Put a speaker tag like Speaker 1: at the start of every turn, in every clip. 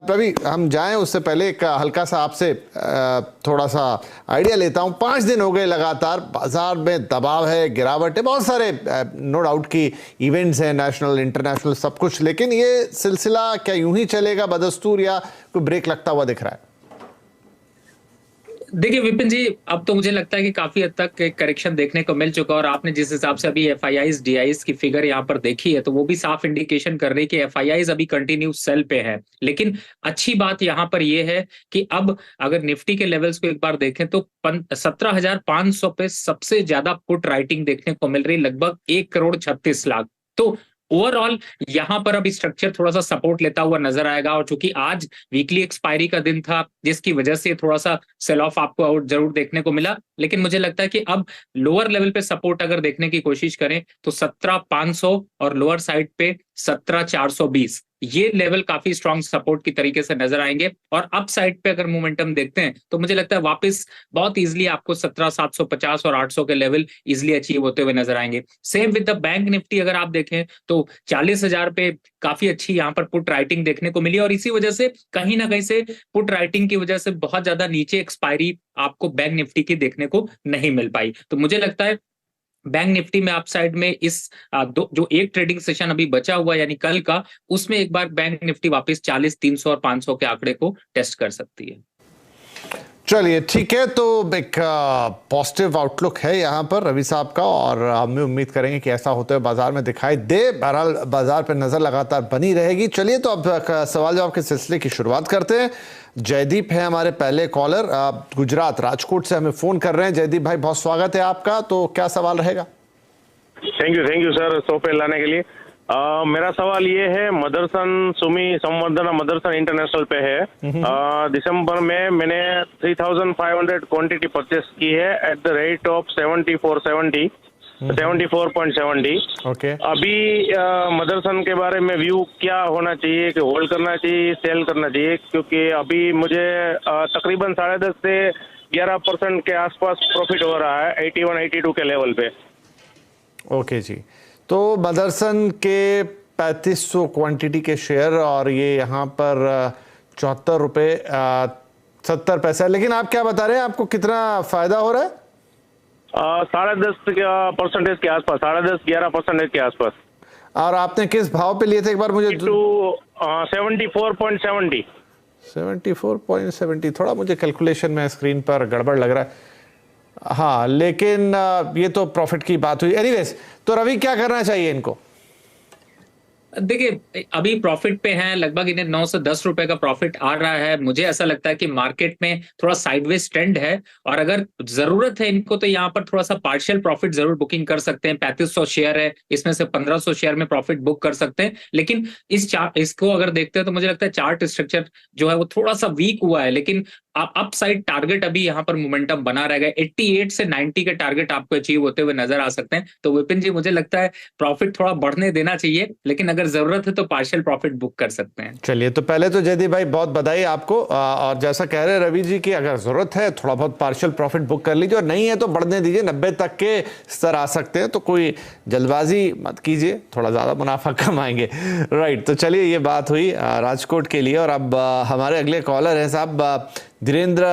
Speaker 1: रवि, हम जाएं उससे पहले एक हल्का सा आपसे थोड़ा सा आइडिया लेता हूं। 5 दिन हो गए लगातार बाजार में दबाव है, गिरावट है, बहुत सारे नो डाउट की इवेंट्स हैं, नेशनल इंटरनेशनल सब कुछ, लेकिन ये सिलसिला क्या यूं ही चलेगा बदस्तूर या कोई ब्रेक लगता हुआ दिख रहा है?
Speaker 2: देखिए विपिन जी, अब तो मुझे लगता है कि काफी हद तक एक करेक्शन देखने को मिल चुका है। और आपने जिस हिसाब से अभी एफआईआईज डीआईज की फिगर यहाँ पर देखी है, तो वो भी साफ इंडिकेशन कर रही है कि एफआईआईज अभी कंटिन्यू सेल पे है। लेकिन अच्छी बात यहाँ पर ये है कि अब अगर निफ्टी के लेवल्स को एक बार देखें तो 17,500 पे सबसे ज्यादा पुट राइटिंग देखने को मिल रही, लगभग 1,36,00,000। तो ओवरऑल यहां पर अब स्ट्रक्चर थोड़ा सा सपोर्ट लेता हुआ नजर आएगा। और चूंकि आज वीकली एक्सपायरी का दिन था, जिसकी वजह से थोड़ा सा सेल ऑफ आपको आउट जरूर देखने को मिला, लेकिन मुझे लगता है कि अब लोअर लेवल पे सपोर्ट अगर देखने की कोशिश करें तो 17,500 और लोअर साइड पे 17,420, ये लेवल काफी स्ट्रॉन्ग सपोर्ट की तरीके से नजर आएंगे। और अप साइड पे अगर मोमेंटम देखते हैं तो मुझे लगता है वापस बहुत इजीली आपको 17,750 और 800 के लेवल इजीली अचीव होते हुए नजर आएंगे। Same with the bank Nifty अगर आप देखें तो 40,000 पे काफी अच्छी यहाँ पर पुट राइटिंग देखने को मिली। और इसी वजह से कहीं ना कहीं से पुट राइटिंग की वजह से बहुत ज्यादा नीचे एक्सपायरी आपको बैंक निफ्टी की देखने को नहीं मिल पाई। तो मुझे लगता है बैंक निफ्टी में अपसाइड में इस जो एक ट्रेडिंग सेशन अभी बचा हुआ यानी कल का, उसमें एक बार बैंक निफ्टी वापस 40, 300 और 500 के आंकड़े को टेस्ट कर सकती है।
Speaker 1: चलिए ठीक है, तो एक पॉजिटिव आउटलुक है यहाँ पर रवि साहब का, और हम उम्मीद करेंगे कि ऐसा होते हुए बाजार में दिखाई दे। बहरहाल बाजार पर नजर लगातार बनी रहेगी। चलिए तो अब सवाल जवाब के सिलसिले की शुरुआत करते हैं। जयदीप है हमारे पहले कॉलर, गुजरात राजकोट से हमें फोन कर रहे हैं। जयदीप भाई, बहुत स्वागत है आपका। तो क्या सवाल रहेगा?
Speaker 3: थैंक यू सर शो पे लाने के लिए। मेरा सवाल ये है, मदरसन सुमी संवर्धना मदरसन इंटरनेशनल पे है। दिसंबर में मैंने 3,500 क्वांटिटी परचेस की है at the rate of 74.70।
Speaker 1: Okay.
Speaker 3: अभी मदरसन के बारे में व्यू क्या होना चाहिए, कि होल्ड करना चाहिए, सेल करना चाहिए? क्योंकि अभी मुझे तकरीबन 10.5 से 11% के आसपास प्रॉफिट हो रहा है 81-82 के लेवल पे।
Speaker 1: ओके जी, तो मदरसन के 3500 क्वांटिटी के शेयर और ये यहाँ पर 74 रुपये 70 पैसे। लेकिन आप क्या बता रहे हैं, आपको कितना फायदा हो रहा है?
Speaker 3: 10.5% के आसपास, 10.5-11% के आसपास।
Speaker 1: और आपने किस भाव पे लिए थे एक बार मुझे?
Speaker 3: 74.70।
Speaker 1: 74.70। थोड़ा मुझे कैलकुलेशन में स्क्रीन पर गड़बड़ लग रहा है। हाँ, लेकिन ये तो प्रॉफिट की बात हुई। एनीवेज, तो रवि क्या करना चाहिए इनको?
Speaker 2: देखिए अभी प्रॉफिट पे हैं, लगभग इन्हें 9 से 10 रुपए का प्रॉफिट आ रहा है। मुझे ऐसा लगता है कि मार्केट में थोड़ा साइडवेज ट्रेंड है, और अगर जरूरत है इनको तो यहाँ पर थोड़ा सा पार्शियल प्रॉफिट जरूर बुकिंग कर सकते हैं। 3500 शेयर है, इसमें से 1500 शेयर में प्रॉफिट बुक कर सकते हैं। लेकिन इसको अगर देखते हैं तो मुझे लगता है चार्ट स्ट्रक्चर जो है वो थोड़ा सा वीक हुआ है, लेकिन अप साइड टारगेट अभी यहाँ पर मोमेंटम बना रहेगा। 88 से 90 के टारगेट आपको अचीव होते हुए नजर आ सकते हैं। तो विपिन जी, मुझे लगता है प्रॉफिट थोड़ा बढ़ने देना चाहिए, लेकिन अगर जरूरत है तो पार्शियल प्रॉफिट बुक कर सकते हैं।
Speaker 1: चलिए, तो पहले तो जयदीप भाई बहुत बधाई आपको। और जैसा कह रहे हैं रवि जी की, अगर जरूरत है थोड़ा बहुत पार्शियल प्रॉफिट बुक कर लीजिए, और नहीं है तो बढ़ने दीजिए, 90 तक के स्तर आ सकते हैं। तो कोई जल्दबाजी मत कीजिए, थोड़ा ज्यादा मुनाफा कमाएंगे। राइट, तो चलिए ये बात हुई राजकोट के लिए। और अब हमारे अगले कॉलर हैं साहब धीरेन्द्र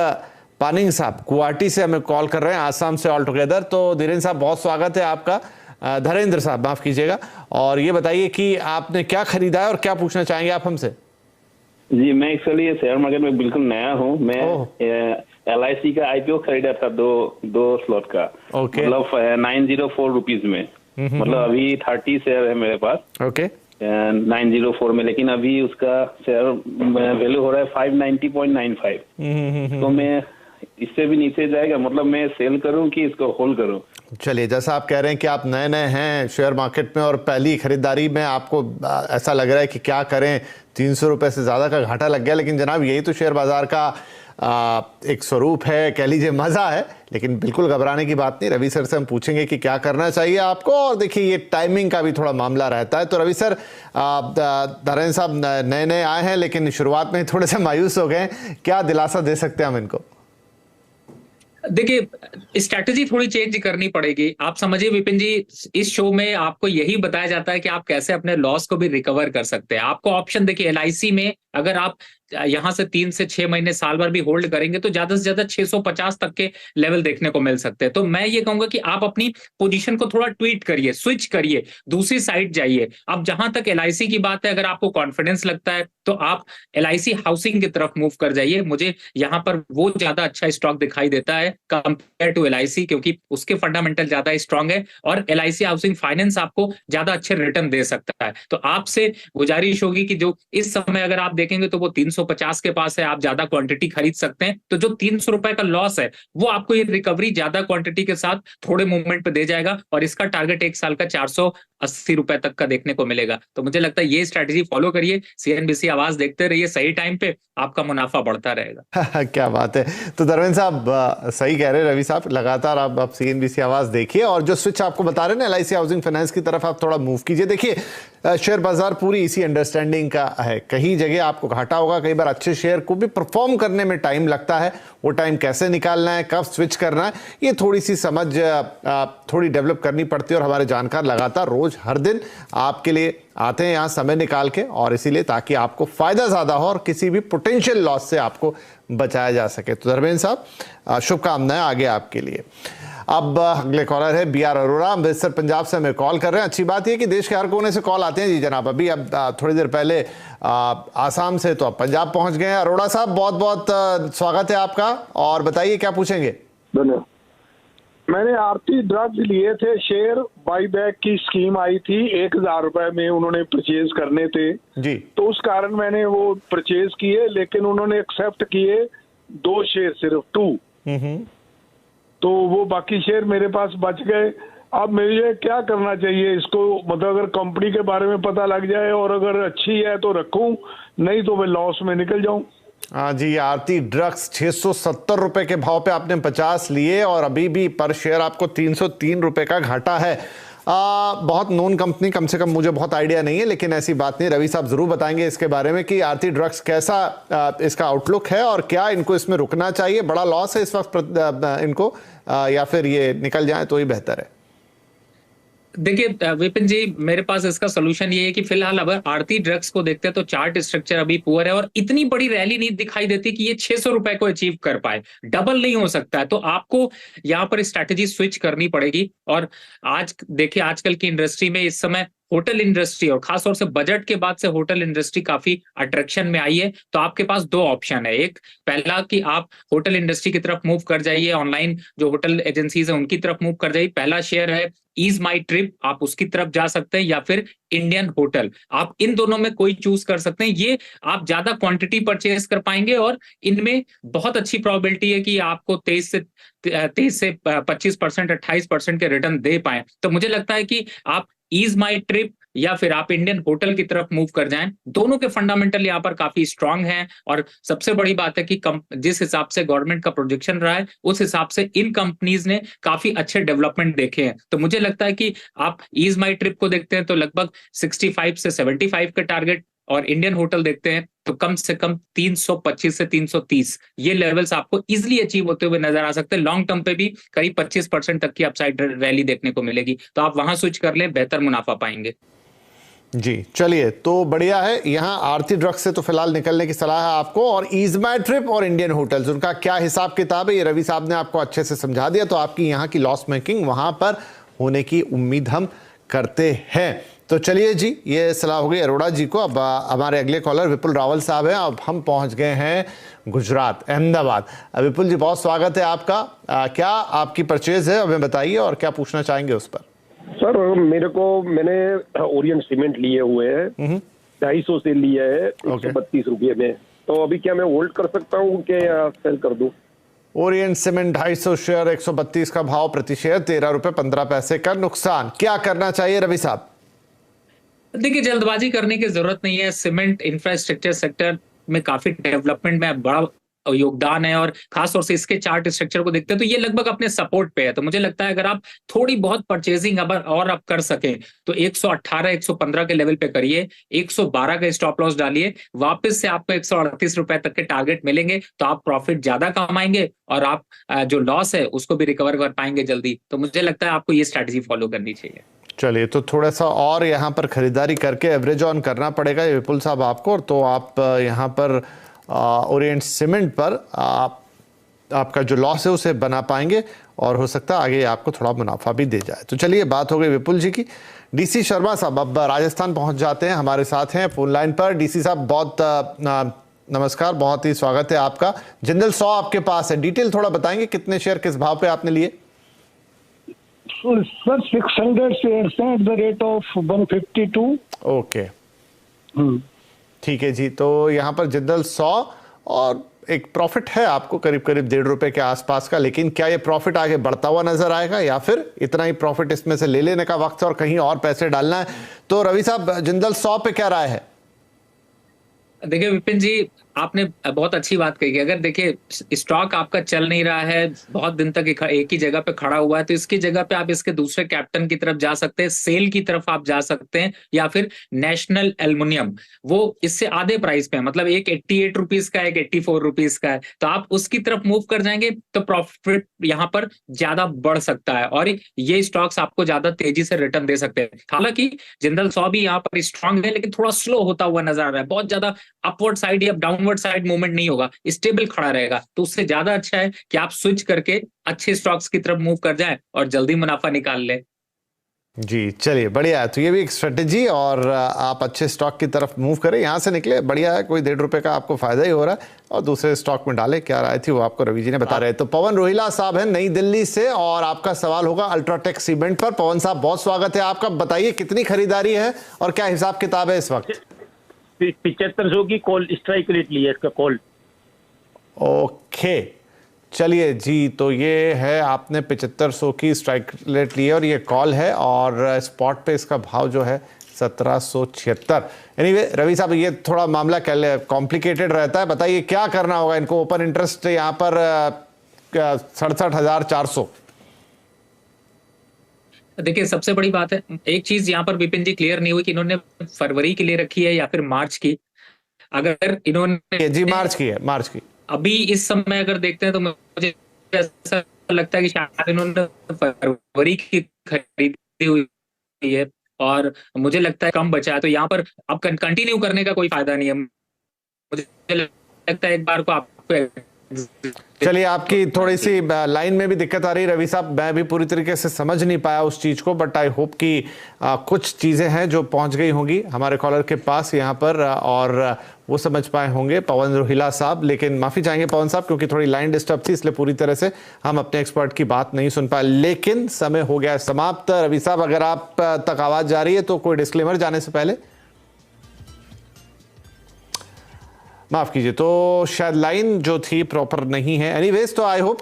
Speaker 1: पानिंग साहब, गुवाहाटी से हमें कॉल कर रहे हैं, आसाम से ऑल टुगेदर। तो धीरेन्द्र साहब, बहुत स्वागत है आपका। धीरेन्द्र साहब माफ कीजिएगा, और ये बताइए कि आपने क्या खरीदा है और क्या पूछना चाहेंगे आप हमसे?
Speaker 4: जी, मैं एक्चुअली शेयर मार्केट में बिल्कुल नया हूँ। मैं LIC का IPO खरीदा था दो स्लॉट का।
Speaker 1: ओके।
Speaker 4: मतलब 904 रुपीज में। मतलब अभी 30 शेयर है मेरे पास।
Speaker 1: ओके।
Speaker 4: 904 में, लेकिन अभी उसका शेयर वैल्यू हो रहा है 590.95। तो मैं इससे भी नीचे जाएगा, मतलब मैं सेल करूं कि इसको होल्ड करूं?
Speaker 1: चलिए, जैसा आप कह रहे हैं कि आप नए नए हैं शेयर मार्केट में और पहली खरीदारी में आपको ऐसा लग रहा है कि क्या करें, 300 रुपये से ज़्यादा का घाटा लग गया। लेकिन जनाब, यही तो शेयर बाजार का एक स्वरूप है, कह लीजिए मज़ा है। लेकिन बिल्कुल घबराने की बात नहीं। रवि सर से हम पूछेंगे कि क्या करना चाहिए आपको, और देखिए ये टाइमिंग का भी थोड़ा मामला रहता है। तो रवि सर, धीरेन्द्र साहब नए नए आए हैं, लेकिन शुरुआत में थोड़े से मायूस हो गए, क्या दिलासा दे सकते हैं हम इनको?
Speaker 2: देखिए स्ट्रैटेजी थोड़ी चेंज करनी पड़ेगी। आप समझिए विपिन जी, इस शो में आपको यही बताया जाता है कि आप कैसे अपने लॉस को भी रिकवर कर सकते हैं। आपको ऑप्शन देखिए, LIC में अगर आप यहां से 3 से 6 महीने साल भर भी होल्ड करेंगे तो ज्यादा से ज्यादा 650 तक के लेवल देखने को मिल सकते हैं। तो मैं ये कहूंगा कि आप अपनी पोजीशन को थोड़ा ट्वीट करिए, स्विच करिए, दूसरी साइड जाइए। अब जहां तक एलआईसी की बात है, अगर आपको कॉन्फिडेंस लगता है तो आप एलआईसी हाउसिंग की तरफ मूव कर जाइए। मुझे यहाँ पर वो ज्यादा अच्छा स्टॉक दिखाई देता है कंपेयर टू एलआईसी, क्योंकि उसके फंडामेंटल ज्यादा स्ट्रांग है और एलआईसी हाउसिंग फाइनेंस आपको ज्यादा अच्छे रिटर्न दे सकता है। तो आपसे गुजारिश होगी कि जो इस समय अगर आप देखेंगे तो वो 350 के पास है, आप ज्यादा क्वांटिटी खरीद सकते हैं। तो जो 300 रुपए का लॉस है वो आपको ये रिकवरी ज्यादा क्वांटिटी के साथ थोड़े मूवमेंट पे दे जाएगा और इसका टारगेट एक साल का 480 रुपए तक का देखने को मिलेगा। तो मुझे लगता है ये स्ट्रेटेजी फॉलो करिए, सीएनबीसी आवाज देखते रहिए, सही टाइम पे आपका मुनाफा बढ़ता रहेगा।
Speaker 1: क्या बात है। तो धर्मेंद्र साहब सही कह रहे हैं, रवि साहब लगातार आप सीएनबीसी आवाज देखिए और जो स्विच आपको बता रहे हैं ना एलआईसी हाउसिंग फाइनेंस की तरफ आप थोड़ा मूव कीजिए। देखिए शेयर बाजार पूरी इसी अंडरस्टैंडिंग का है, कहीं जगह आपको घाटा होगा, कई बार अच्छे शेयर को भी परफॉर्म करने में टाइम लगता है, वो टाइम कैसे निकालना है, कब स्विच करना है, ये थोड़ी सी समझ थोड़ी डेवलप करनी पड़ती है और हमारे जानकार लगातार रोज हर दिन आपके लिए आते हैं यहाँ समय निकाल के, और इसीलिए ताकि आपको फायदा ज्यादा हो और किसी भी पोटेंशियल लॉस से आपको बचाया जा सके। तो धर्मेंद्र साहब शुभकामनाएं आगे आपके लिए। अब अगले कॉलर है बीआर अरोड़ा, अमृतसर पंजाब से हमें कॉल कर रहे हैं। अच्छी बात यह कि देश के हर कोने से कॉल आते हैं जी जनाब। अभी अब थोड़ी देर पहले आसाम से तो अब पंजाब पहुंच गए हैं। अरोड़ा साहब बहुत बहुत स्वागत है आपका, और बताइए क्या पूछेंगे।
Speaker 5: धन्यवाद। मैंने आरती ड्रग्स लिए थे, शेयर बाईबैक की स्कीम आई थी, 1000 रुपए में उन्होंने परचेज करने थे
Speaker 1: जी,
Speaker 5: तो उस कारण मैंने वो परचेज किए, लेकिन उन्होंने एक्सेप्ट किए 2 शेयर, सिर्फ 2, तो वो बाकी शेयर मेरे पास बच गए। अब मुझे क्या करना चाहिए इसको, मतलब अगर कंपनी के बारे में पता लग जाए और अगर अच्छी है तो रखूं, नहीं तो मैं लॉस में निकल जाऊं।
Speaker 1: हाँ जी, आरती ड्रग्स 670 रुपए के भाव पे आपने 50 लिए और अभी भी पर शेयर आपको 303 रुपए का घाटा है। बहुत नोन कंपनी, कम से कम मुझे बहुत आइडिया नहीं है, लेकिन ऐसी बात नहीं, रवि साहब जरूर बताएंगे इसके बारे में कि आरती ड्रग्स कैसा इसका आउटलुक है और क्या इनको इसमें रुकना चाहिए। बड़ा लॉस है इस वक्त इनको, या फिर ये निकल जाए तो ही बेहतर है।
Speaker 2: देखिए विपिन जी, मेरे पास इसका सोल्यूशन ये है कि फिलहाल अब आरती ड्रग्स को देखते हैं तो चार्ट स्ट्रक्चर अभी पुअर है और इतनी बड़ी रैली नहीं दिखाई देती कि ये 600 रुपए को अचीव कर पाए, डबल नहीं हो सकता है। तो आपको यहाँ पर स्ट्रैटेजी स्विच करनी पड़ेगी। और आज देखिए आजकल की इंडस्ट्री में इस समय होटल इंडस्ट्री और खासतौर से बजट के बाद से होटल इंडस्ट्री काफी अट्रैक्शन में आई है। तो आपके पास 2 ऑप्शन है, एक पहला कि आप होटल इंडस्ट्री की तरफ मूव कर जाइए, ऑनलाइन जो होटल एजेंसीज है उनकी तरफ मूव कर जाइए। पहला शेयर है ईज माई ट्रिप, आप उसकी तरफ जा सकते हैं, या फिर इंडियन होटल, आप इन दोनों में कोई चूज कर सकते हैं। ये आप ज्यादा क्वांटिटी परचेज कर पाएंगे और इनमें बहुत अच्छी प्रोबेबिलिटी है कि आपको 23 से 25%, 28% के रिटर्न दे पाए। तो मुझे लगता है कि आप ईज माई ट्रिप या फिर आप इंडियन होटल की तरफ मूव कर जाएं, दोनों के फंडामेंटल यहाँ पर काफी स्ट्रांग हैं। और सबसे बड़ी बात है कि जिस हिसाब से गवर्नमेंट का प्रोजेक्शन रहा है उस हिसाब से इन कंपनीज ने काफी अच्छे डेवलपमेंट देखे हैं। तो मुझे लगता है कि आप ईज माई ट्रिप को देखते हैं तो लगभग 65 से 75 का टारगेट, और इंडियन होटल देखते हैं तो कम से कम 325 से 330 ये लेवल्स आपको इजीली अचीव होते हुए नजर आ सकते हैं। लॉन्ग टर्म पे भी करीब 25% तक की अपसाइड रैली देखने को मिलेगी। तो आप वहां स्विच कर लें, बेहतर मुनाफा पाएंगे।
Speaker 1: जी चलिए, तो बढ़िया है। यहाँ आरती ड्रग्स से तो फिलहाल निकलने की सलाह है आपको, और ईज माई ट्रिप और इंडियन होटल्स उनका क्या हिसाब किताब है ये रवि साहब ने आपको अच्छे से समझा दिया। तो आपकी यहाँ की लॉस मेकिंग वहां पर होने की उम्मीद हम करते हैं। तो चलिए जी, ये सलाह हो गई अरोड़ा जी को। अब हमारे अगले कॉलर विपुल रावल साहब हैं। अब हम पहुंच गए हैं गुजरात, अहमदाबाद। विपुल जी बहुत स्वागत है आपका। क्या आपकी परचेज है, हमें बताइए, और क्या पूछना चाहेंगे उस पर।
Speaker 6: सर मैंने ओरिएंट सीमेंट लिए हुए हैं, 250 से लिया है 132 रुपये में। तो अभी क्या मैं होल्ड कर सकता हूँ कि या सेल कर दूं?
Speaker 1: ओरिएंट सीमेंट 250 शेयर, 132 का भाव प्रति शेयर, 13 रुपए 15 पैसे का नुकसान। क्या करना चाहिए रवि साहब?
Speaker 2: देखिए जल्दबाजी करने की जरूरत नहीं है। सीमेंट इंफ्रास्ट्रक्चर सेक्टर में काफी डेवलपमेंट में बड़ा योगदान है और खासतौर से इसके चार्ट स्ट्रक्चर को देखते हैं तो ये लगभग अपने सपोर्ट पे है। तो मुझे लगता है अगर आप थोड़ी बहुत परचेजिंग और आप कर सकें तो 118 115 के लेवल पे करिए, 112 का स्टॉप लॉस डालिए, वापस से आपको 138 रुपए तक के टारगेट मिलेंगे तो आप प्रॉफिट ज्यादा कमाएंगे और आप जो लॉस है उसको भी रिकवर कर पाएंगे जल्दी। तो मुझे लगता है आपको ये स्ट्रैटेजी फॉलो करनी चाहिए।
Speaker 1: चलिए, तो थोड़ा सा और यहाँ पर खरीदारी करके एवरेज ऑन करना पड़ेगा ये विपुल साहब आपको, तो आप यहाँ पर ओरिएंट सीमेंट पर आपका जो लॉस है उसे बना पाएंगे और हो सकता है आगे आपको थोड़ा मुनाफा भी दे जाए। तो चलिए, बात हो गई विपुल जी की। डीसी शर्मा साहब अब राजस्थान पहुंच जाते हैं, हमारे साथ हैं फोन लाइन पर। डीसी साहब बहुत नमस्कार, बहुत ही स्वागत है आपका। जिंदल 100 आपके पास है, डिटेल थोड़ा बताएंगे कितने शेयर किस भाव पे आपने लिए?
Speaker 5: सर 600 शेयर्स हैं at the rate of 152।
Speaker 1: Okay, ठीक है जी। तो यहाँ पर जिंदल 100 और एक प्रॉफिट है आपको करीब करीब ₹1.5 के आसपास का, लेकिन क्या ये प्रॉफिट आगे बढ़ता हुआ नजर आएगा या फिर इतना ही प्रॉफिट इसमें से ले लेने का वक्त है और कहीं और पैसे डालना है? तो रवि साहब, जिंदल 100 पे क्या राय है?
Speaker 2: देखिए विपिन जी, आपने बहुत अच्छी बात कही कि अगर देखिए स्टॉक आपका चल नहीं रहा है, बहुत दिन तक एक ही जगह पे खड़ा हुआ है, तो इसकी जगह पे आप इसके दूसरे कैप्टन की तरफ जा सकते हैं, सेल की तरफ आप जा सकते हैं, या फिर नेशनल एल्युमिनियम, वो इससे आधे प्राइस पे है, मतलब एक 88 रुपीज का है, एक 84 रुपीज का है, तो आप उसकी तरफ मूव कर जाएंगे तो प्रॉफिट यहाँ पर ज्यादा बढ़ सकता है और ये स्टॉक्स आपको ज्यादा तेजी से रिटर्न दे सकते हैं। हालांकि जिंदल 100 भी यहाँ पर स्ट्रांग है, लेकिन थोड़ा स्लो होता हुआ नजर आ रहा है, बहुत ज्यादा अपवर्ड साइड या डाउनवर्ड साइड मूवमेंट नहीं होगा, स्टेबल खड़ा रहेगा। तो उससे ज्यादा अच्छा है कि आप स्विच करके अच्छे स्टॉक्स की तरफ मूव कर जाएं और जल्दी मुनाफा निकाल लें।
Speaker 1: जी, चलिए, बढ़िया है। तो ये भी एक स्ट्रेटेजी, और आप अच्छे स्टॉक की तरफ मूव करें, यहाँ से निकले, बढ़िया है, कोई ₹1.5 का आपको फायदा ही हो रहा है और दूसरे स्टॉक में डाले। क्या राय थी वो आपको रवि जी ने बता रहे। तो पवन रोहिला साहब हैं नई दिल्ली से और आपका सवाल होगा अल्ट्राटेक सीमेंट पर। पवन साहब, बहुत स्वागत है आपका, बताइए कितनी खरीदारी है और क्या हिसाब किताब है इस वक्त?
Speaker 7: 7500 की कॉल स्ट्राइक रेट ली है इसका कॉल।
Speaker 1: ओके, चलिए जी, तो ये है आपने 7500 की स्ट्राइक रेट ली है और ये कॉल है, और स्पॉट पे इसका भाव जो है 1776। एनीवे रवि साहब, ये थोड़ा मामला कॉम्प्लिकेटेड रहता है, बताइए क्या करना होगा इनको? ओपन इंटरेस्ट यहाँ पर 67,400।
Speaker 2: देखिए सबसे बड़ी बात है, एक चीज यहाँ पर विपिन जी क्लियर नहीं हुई कि इन्होंने फरवरी के लिए रखी है या फिर मार्च की। अगर इन्होंने
Speaker 1: जी मार्च की है, मार्च की।
Speaker 2: अभी इस समय अगर देखते हैं तो मुझे ऐसा लगता है कि शायद इन्होंने फरवरी की खरीदी हुई है और मुझे लगता है कम बचा है, तो यहाँ पर अब कंटिन्यू करने का कोई फायदा नहीं है। मुझे लगता है एक बार को आपको।
Speaker 1: चलिए, आपकी थोड़ी सी लाइन में भी दिक्कत आ रही है रवि साहब, मैं भी पूरी तरीके से समझ नहीं पाया उस चीज को, बट आई होप कि कुछ चीजें हैं जो पहुंच गई होंगी हमारे कॉलर के पास यहाँ पर और वो समझ पाए होंगे, पवन रोहिला साहब। लेकिन माफी चाहेंगे पवन साहब, क्योंकि थोड़ी लाइन डिस्टर्ब थी, इसलिए पूरी तरह से हम अपने एक्सपर्ट की बात नहीं सुन पाए। लेकिन समय हो गया समाप्त। रवि साहब, अगर आप तक आवाज जा रही है तो कोई डिस्क्लेमर जाने से पहले? माफ कीजिए, तो शायद लाइन जो थी प्रॉपर नहीं है। एनीवेज, तो आई होप